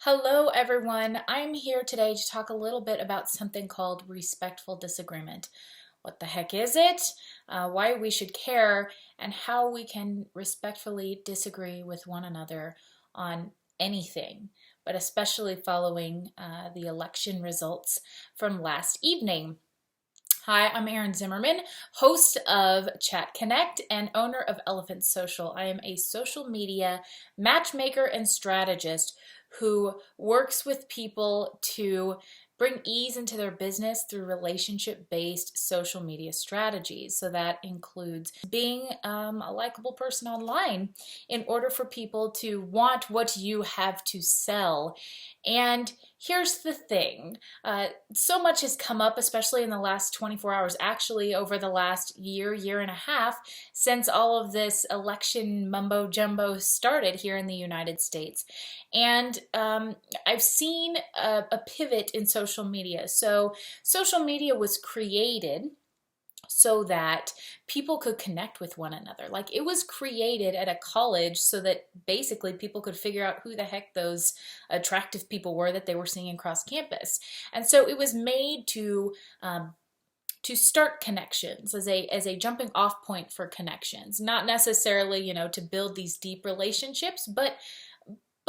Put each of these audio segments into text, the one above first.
Hello, everyone. I'm here today to talk a little bit about something called respectful disagreement. What the heck is it? Why we should care, and how we can respectfully disagree with one another on anything, but especially following the election results from last evening. Hi, I'm Erin Zimmerman, host of Chat Connect and owner of Elephant Social. I am a social media matchmaker and strategist who works with people to bring ease into their business through relationship-based social media strategies. So that includes being a likable person online in order for people to want what you have to sell. And here's the thing. So much has come up, especially in the last 24 hours, actually over the last year and a half, since all of this election mumbo jumbo started here in the United States. And I've seen a pivot in social media. So social media was created so that people could connect with one another. Like, it was created at a college so that basically people could figure out who the heck those attractive people were that they were seeing across campus. And so it was made to start connections as a jumping off point for connections, not necessarily, to build these deep relationships, but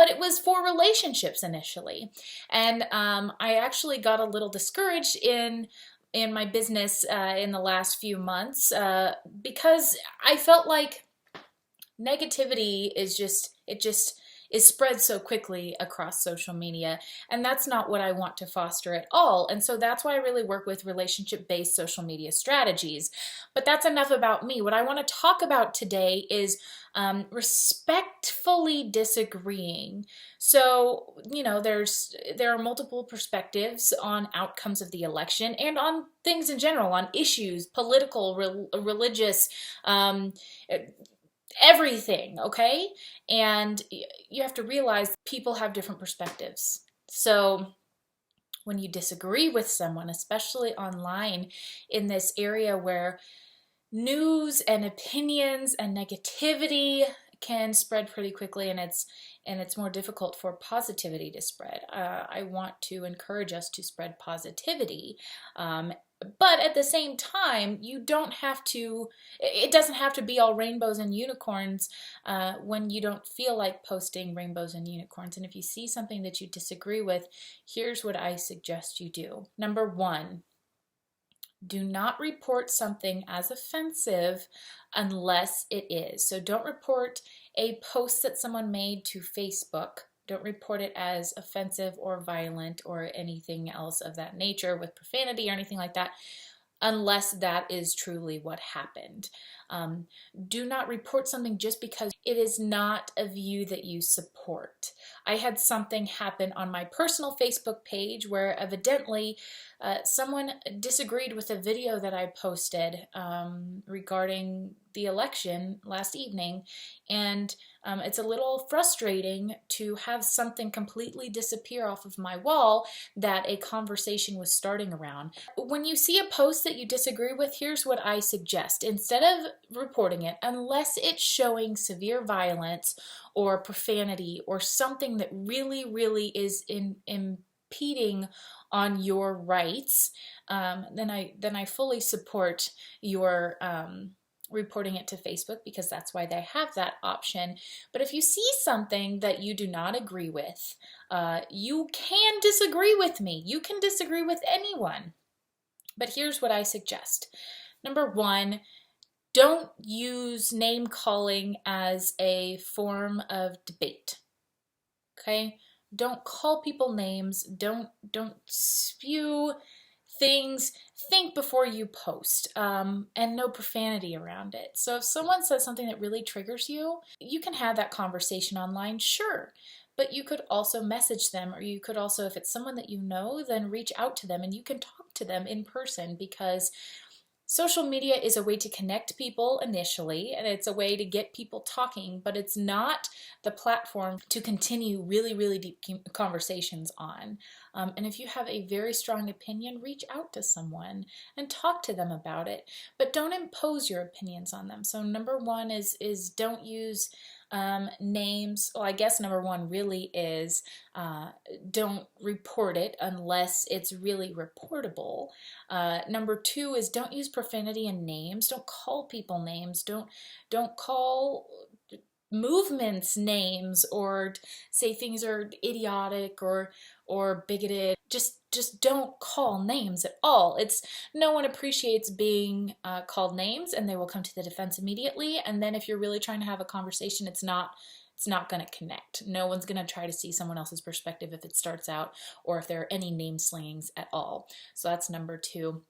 it was for relationships initially. And I actually got a little discouraged in my business in the last few months because I felt like negativity is spread so quickly across social media, and that's not what I want to foster at all. And so that's why I really work with relationship-based social media strategies. But that's enough about me. What I want to talk about today is respectfully disagreeing. So, there are multiple perspectives on outcomes of the election and on things in general, on issues, political, religious, everything, okay? And you have to realize people have different perspectives. So when you disagree with someone, especially online in this area where news and opinions and negativity can spread pretty quickly, and it's more difficult for positivity to spread. I want to encourage us to spread positivity, but at the same time, it doesn't have to be all rainbows and unicorns when you don't feel like posting rainbows and unicorns. And if you see something that you disagree with, here's what I suggest you do. Number one, do not report something as offensive unless it is. So don't report a post that someone made to Facebook. Don't report it as offensive or violent or anything else of that nature with profanity or anything like that, unless that is truly what happened. Do not report something just because it is not a view that you support. I had something happen on my personal Facebook page where evidently someone disagreed with a video that I posted regarding the election last evening, and it's a little frustrating to have something completely disappear off of my wall that a conversation was starting around. When you see a post that you disagree with, here's what I suggest. Instead of reporting it, unless it's showing severe violence or profanity or something that really is impeding on your rights, then I fully support your reporting it to Facebook, because that's why they have that option. But if you see something that you do not agree with, you can disagree with me. You can disagree with anyone. But here's what I suggest. Number one, don't use name calling as a form of debate. Okay? Don't call people names. Don't spew things. Think before you post, and no profanity around it. So if someone says something that really triggers you, you can have that conversation online, sure. But you could also message them, or you could also, if it's someone that you know, then reach out to them and you can talk to them in person, because social media is a way to connect people initially, and it's a way to get people talking, but it's not the platform to continue really deep conversations on. And if you have a very strong opinion, reach out to someone and talk to them about it, but don't impose your opinions on them. So number one is don't use names. Well, I guess number one really is don't report it unless it's really reportable. Number two is don't use profanity in names. Don't call people names. Don't call movements names, or say things are idiotic or bigoted. Just don't call names at all. It's no one appreciates being called names, and they will come to the defense immediately. And then if you're really trying to have a conversation, it's not going to connect. No one's going to try to see someone else's perspective if it starts out, or if there are any name slingings at all. So that's number two.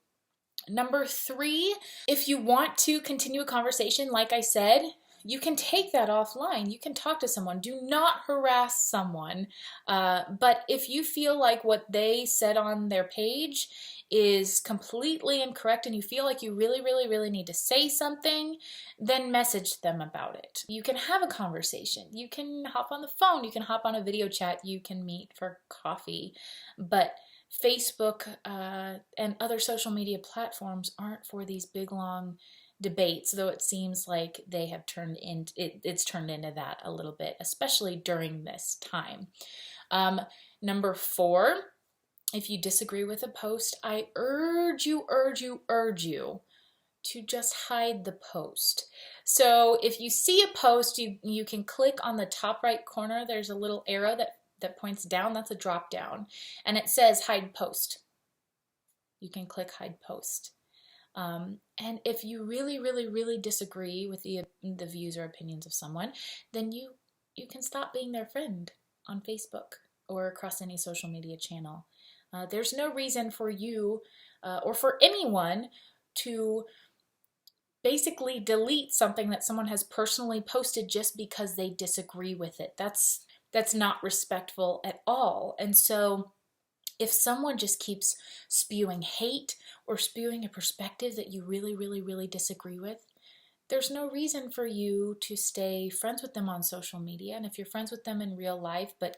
Number three, if you want to continue a conversation, like I said, you can take that offline. You can talk to someone. Do not harass someone. But if you feel like what they said on their page is completely incorrect and you feel like you really, really, really need to say something, then message them about it. You can have a conversation. You can hop on the phone. You can hop on a video chat. You can meet for coffee. But Facebook and other social media platforms aren't for these big, long debates, though it seems like they have turned into it's turned into that a little bit, especially during this time. Number four, if you disagree with a post, I urge you to just hide the post. So if you see a post, you can click on the top right corner. There's a little arrow that points down. That's a drop down, and it says hide post. You can click hide post. And if you really, really, really disagree with the views or opinions of someone, then you can stop being their friend on Facebook or across any social media channel. There's no reason for you or for anyone to basically delete something that someone has personally posted just because they disagree with it. That's not respectful at all. And so if someone just keeps spewing hate or spewing a perspective that you really, really, really disagree with, there's no reason for you to stay friends with them on social media. And if you're friends with them in real life, but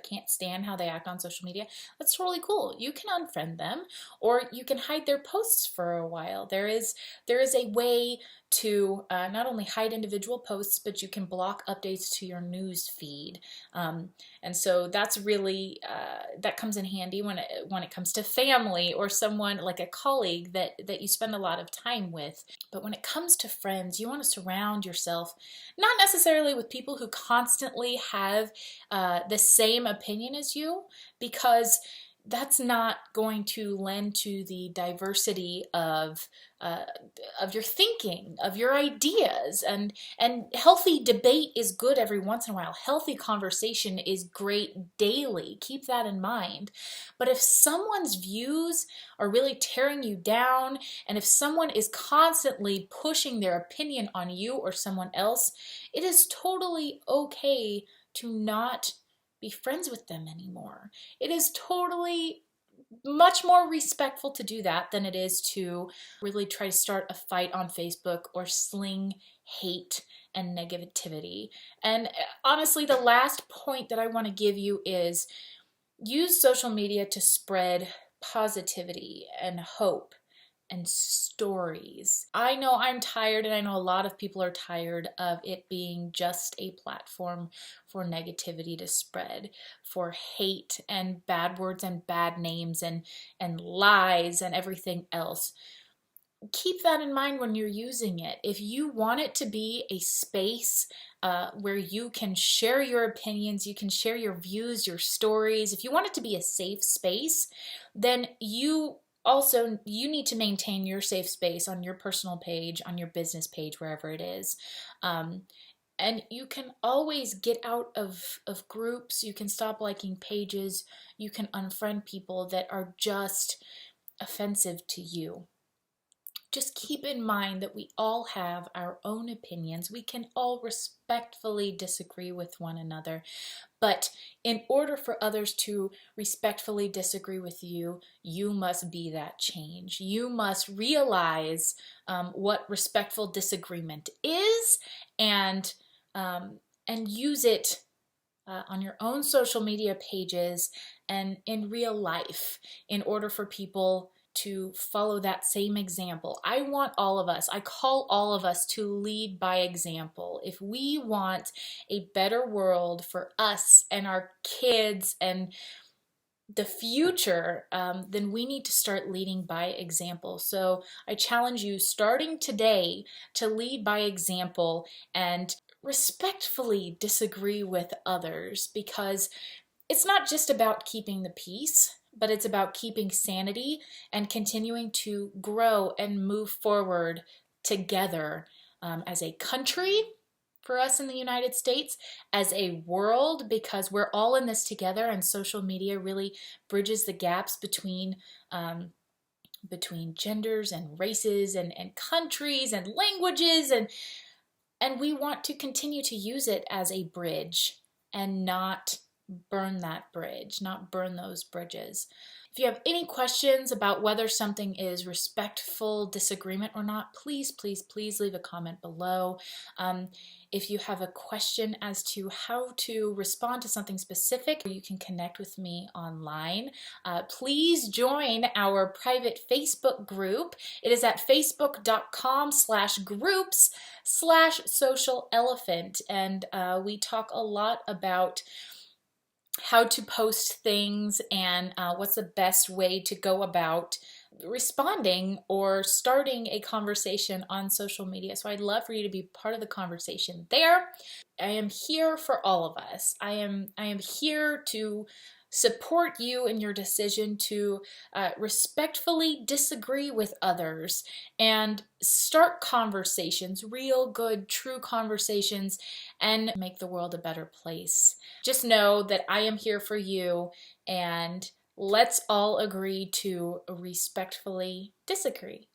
can't stand how they act on social media, that's totally cool. You can unfriend them, or you can hide their posts for a while. There is a way to not only hide individual posts, but you can block updates to your news feed. And so that's really, that comes in handy when it comes to family or someone like a colleague that you spend a lot of time with. But when it comes to friends, you want to surround yourself not necessarily with people who constantly have the same opinion as you, because that's not going to lend to the diversity of your thinking, of your ideas, and healthy debate is good every once in a while. Healthy conversation is great daily. Keep that in mind. But if someone's views are really tearing you down, and if someone is constantly pushing their opinion on you or someone else, it is totally okay to not be friends with them anymore. It is totally much more respectful to do that than it is to really try to start a fight on Facebook or sling hate and negativity. And honestly, the last point that I want to give you is use social media to spread positivity and hope and stories. I know I'm tired, and I know a lot of people are tired of it being just a platform for negativity to spread, for hate and bad words and bad names and lies and everything else. Keep that in mind when you're using it. If you want it to be a space where you can share your opinions, you can share your views, your stories, if you want it to be a safe space, then you need to maintain your safe space on your personal page, on your business page, wherever it is. And you can always get out of groups. You can stop liking pages. You can unfriend people that are just offensive to you. Just keep in mind that we all have our own opinions. We can all respectfully disagree with one another. But in order for others to respectfully disagree with you, you must be that change. You must realize what respectful disagreement is, and use it on your own social media pages and in real life in order for people to follow that same example. I want all of us, I call all of us to lead by example. If we want a better world for us and our kids and the future, then we need to start leading by example. So I challenge you, starting today, to lead by example and respectfully disagree with others, because it's not just about keeping the peace, but it's about keeping sanity and continuing to grow and move forward together, as a country for us in the United States, as a world, because we're all in this together, and social media really bridges the gaps between genders and races and countries and languages, and we want to continue to use it as a bridge and not burn that bridge, not burn those bridges. If you have any questions about whether something is respectful disagreement or not, please, please, please leave a comment below. If you have a question as to how to respond to something specific, you can connect with me online. Please join our private Facebook group. It is at facebook.com/groups/social-elephant, and we talk a lot about how to post things and what's the best way to go about responding or starting a conversation on social media. So I'd love for you to be part of the conversation there. I am here for all of us. I am here to support you in your decision to respectfully disagree with others and start conversations, real good, true conversations, and make the world a better place. Just know that I am here for you, and let's all agree to respectfully disagree.